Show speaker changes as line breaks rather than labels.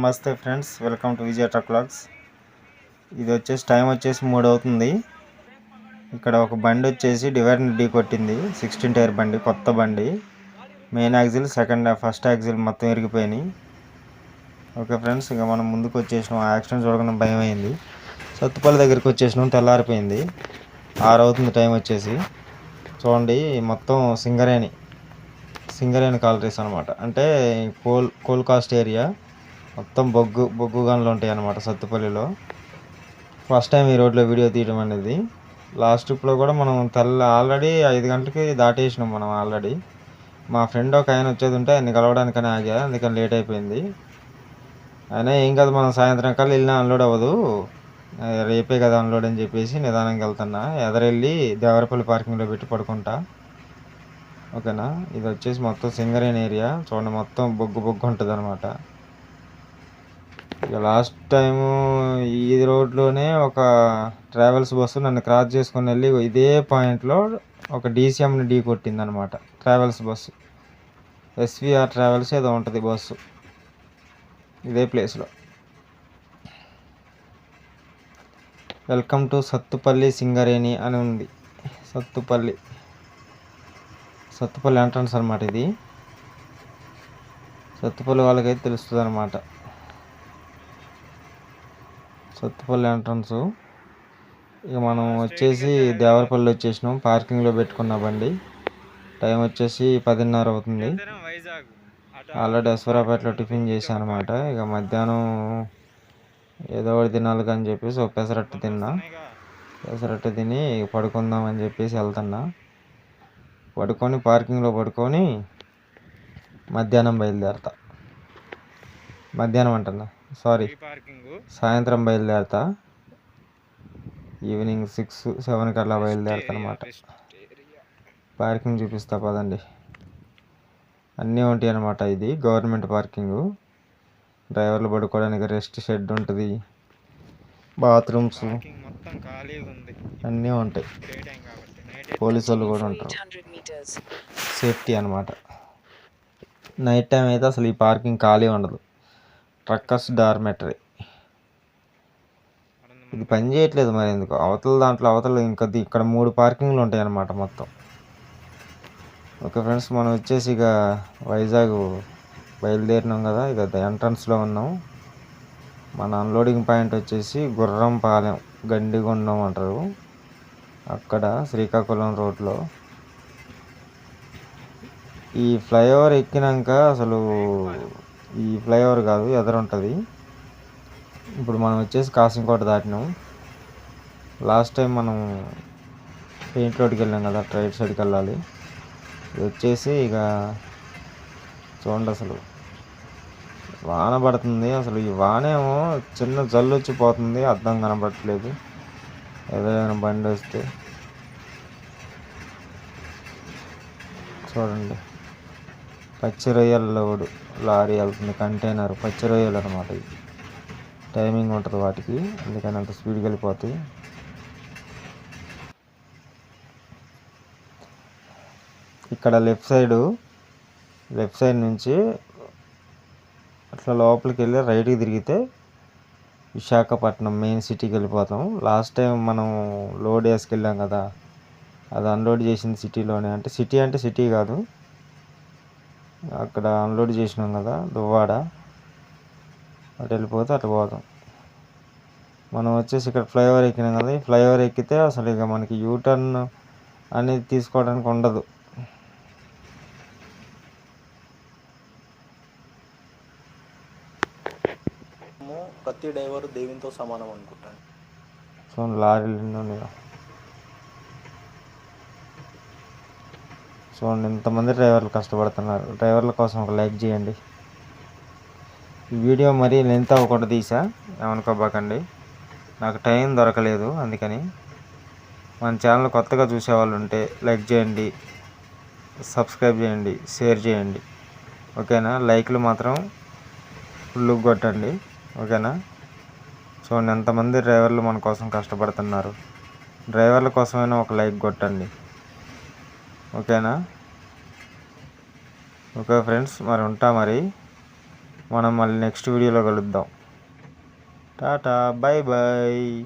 నమస్తే friends, welcome to Vijaya truck vlogs. ఇది వచ్చేసి టైం వచ్చేసి 3 అవుతుంది. ఇక్కడ ఒక బండి వచ్చేసి డివైడర్ని ఢీ కొట్టింది. 16 టైర్ బండి, కొత్త బండి. మెయిన్ యాక్సిల్, ఫస్ట్ యాక్సిల్ మొత్తం ఇరిగిపోయినాయి. ఓకే ఫ్రెండ్స్, ఇక మనం ముందుకు వచ్చేసినాం. ఆ యాక్సిడెంట్ చూడగానే భయం అయింది. సత్తుపల్లి దగ్గరికి వచ్చేసినాం. తెల్లారిపోయింది, 6 అవుతుంది టైం వచ్చేసి. చూడండి, మొత్తం సింగరేణి కాలరీస్ అనమాట. అంటే కోల్ కాస్ట్ ఏరియా మొత్తం బొగ్గు గనులు ఉంటాయి అన్నమాట సత్తుపల్లిలో. ఫస్ట్ టైం ఈ రోడ్లో వీడియో తీయడం అనేది. లాస్ట్ ట్రిప్లో కూడా మనం ఆల్రెడీ 5 గంటలకి దాటేసినాం మనం ఆల్రెడీ. మా ఫ్రెండ్ ఒక ఆయన వచ్చేది ఉంటే ఆయన కలవడానికని ఆగా, అందుకని లేట్ అయిపోయింది. అయినా ఏం కాదు, మనం సాయంత్రం కల్లా వెళ్ళినా అన్లోడ్ అవ్వదు, రేపే కదా అన్లోడ్ అని చెప్పేసి నిదానంగా వెళ్తున్నా. ఎదరెళ్ళి దేవరపల్లి పార్కింగ్లో పెట్టి పడుకుంటా. ఓకేనా. ఇది వచ్చేసి మొత్తం సింగరేణి ఏరియా. చూడండి, మొత్తం బొగ్గు ఉంటుంది అనమాట. ఇక లాస్ట్ టైము ఈ రోడ్లోనే ఒక ట్రావెల్స్ బస్సు నన్ను క్రాస్ చేసుకుని వెళ్ళి ఇదే పాయింట్లో ఒక డీసీఎంని ఢీ కొట్టింది అనమాట. ట్రావెల్స్ బస్సు, ఎస్విఆర్ ట్రావెల్స్ ఏదో ఉంటుంది బస్సు, ఇదే ప్లేస్లో. వెల్కమ్ టు సత్తుపల్లి సింగరేణి అని ఉంది. సత్తుపల్లి ఎంట్రన్స్ అనమాట ఇది. సత్తుపల్లి వాళ్ళకైతే తెలుస్తుంది అనమాట. సత్తుపల్లి ఎంట్రన్స్. ఇక మనం వచ్చేసి దేవరపల్లి వచ్చేసినాం. పార్కింగ్లో పెట్టుకున్న బండి. టైం వచ్చేసి 10:30 అవుతుంది. ఆల్రెడీ అశ్వరాపేటలో టిఫిన్ చేశాను అనమాట. ఇక మధ్యాహ్నం ఏదో ఒకటి తినాలి అని చెప్పేసి ఒక పెసరట్టు తిన్నా. పెసరట్టు తిని పడుకుందాం అని చెప్పేసి వెళ్తున్నా. పార్కింగ్లో పడుకొని మధ్యాహ్నం బయలుదేరతా. సాయంత్రం బయలుదేరతా. ఈవినింగ్ 6-7 అలా బయలుదేరతా అనమాట. పార్కింగ్ చూపిస్తా పదండి. అన్నీ ఉంటాయి అనమాట. ఇది గవర్నమెంట్ పార్కింగు. డ్రైవర్లు పడుకోవడానికి రెస్ట్ షెడ్ ఉంటుంది, బాత్రూమ్స్ అన్నీ ఉంటాయి. పోలీసు వాళ్ళు కూడా ఉంటారు, సేఫ్టీ అనమాట. నైట్ టైం అయితే అసలు ఈ పార్కింగ్ ఖాళీ ఉండదు. ట్రక్కర్స్ డార్మెటరీ ఇది పని చేయట్లేదు మరి ఎందుకు. అవతల ఇంకా ఇక్కడ 3 పార్కింగ్లు ఉంటాయి అన్నమాట మొత్తం. ఓకే ఫ్రెండ్స్, మనం వచ్చేసి ఇక వైజాగ్ బయలుదేరినాం కదా. ఇక ఎంట్రన్స్లో ఉన్నాం. మన అన్లోడింగ్ పాయింట్ వచ్చేసి గుర్రంపాలెం, గండిగొండం అంటారు అక్కడ, శ్రీకాకుళం రోడ్లో. ఈ ఫ్లైఓవర్ ఎక్కినాక అసలు ఈ ఫ్లైఓవర్ కాదు, ఎదురుంటుంది. ఇప్పుడు మనం వచ్చేసి కాసింకోట దాటినాం. లాస్ట్ టైం మనం పెయింట్ రోడ్కి వెళ్ళాం కదా, రైట్ సైడ్కి వెళ్ళాలి. ఇది వచ్చేసి ఇక చూడండి, అసలు వాన పడుతుంది. అసలు ఈ వానేమో చిన్న జల్లు వచ్చిపోతుంది, అర్థం కనబడట్లేదు. ఏదైనా బండి వస్తే చూడండి, పచ్చి రొయ్యల లోడు లారీ వెళ్తుంది, కంటైనర్ పచ్చి రొయ్యలు అనమాట. ఇది టైమింగ్ ఉంటుంది వాటికి, అందుకని అంత స్పీడ్కి వెళ్ళిపోతాయి. ఇక్కడ లెఫ్ట్ సైడ్ నుంచి అట్లా లోపలికి వెళ్ళి రైట్కి తిరిగితే విశాఖపట్నం మెయిన్ సిటీకి వెళ్ళిపోతాం. లాస్ట్ టైం మనం లోడ్ వేసుకెళ్ళాం కదా, అది అన్లోడ్ చేసింది సిటీలోనే. అంటే సిటీ కాదు, అక్కడ అన్లోడ్ చేసినాం కదా దువ్వాడ, అటు వెళ్ళిపోతే అటు పోతాం. మనం వచ్చేసి ఇక్కడ ఫ్లైఓవర్ ఎక్కినాం కదా. ఈ ఫ్లైఓవర్ ఎక్కితే అసలు ఇక మనకి యూటర్న్ అనేది తీసుకోవడానికి ఉండదు.
ప్రతి డ్రైవర్ దేవునితో సమానం అనుకుంటాను.
సో లారీలు ఎన్నో చూడండి, ఇంతమంది డ్రైవర్లు కష్టపడుతున్నారు. డ్రైవర్ల కోసం ఒక లైక్ చేయండి. ఈ వీడియో మరీ లెంత్ అవ్వకుండా తీసా, ఏమనుకోబాకండి. నాకు టైం దొరకలేదు, అందుకని. మన ఛానల్ కొత్తగా చూసేవాళ్ళు ఉంటే లైక్ చేయండి, సబ్స్క్రైబ్ చేయండి, షేర్ చేయండి. ఓకేనా. లైక్లు మాత్రం ఫుల్ కొట్టండి. ఓకేనా. చూడండి, ఎంతమంది డ్రైవర్లు మన కోసం కష్టపడుతున్నారు. డ్రైవర్ల కోసమైనా ఒక లైక్ కొట్టండి. ఓకేనా. ఓకే ఫ్రెండ్స్, మరి ఉంటా మరి. మనం మళ్ళీ నెక్స్ట్ వీడియోలో కలుద్దాం. టాటా, బై బాయ్.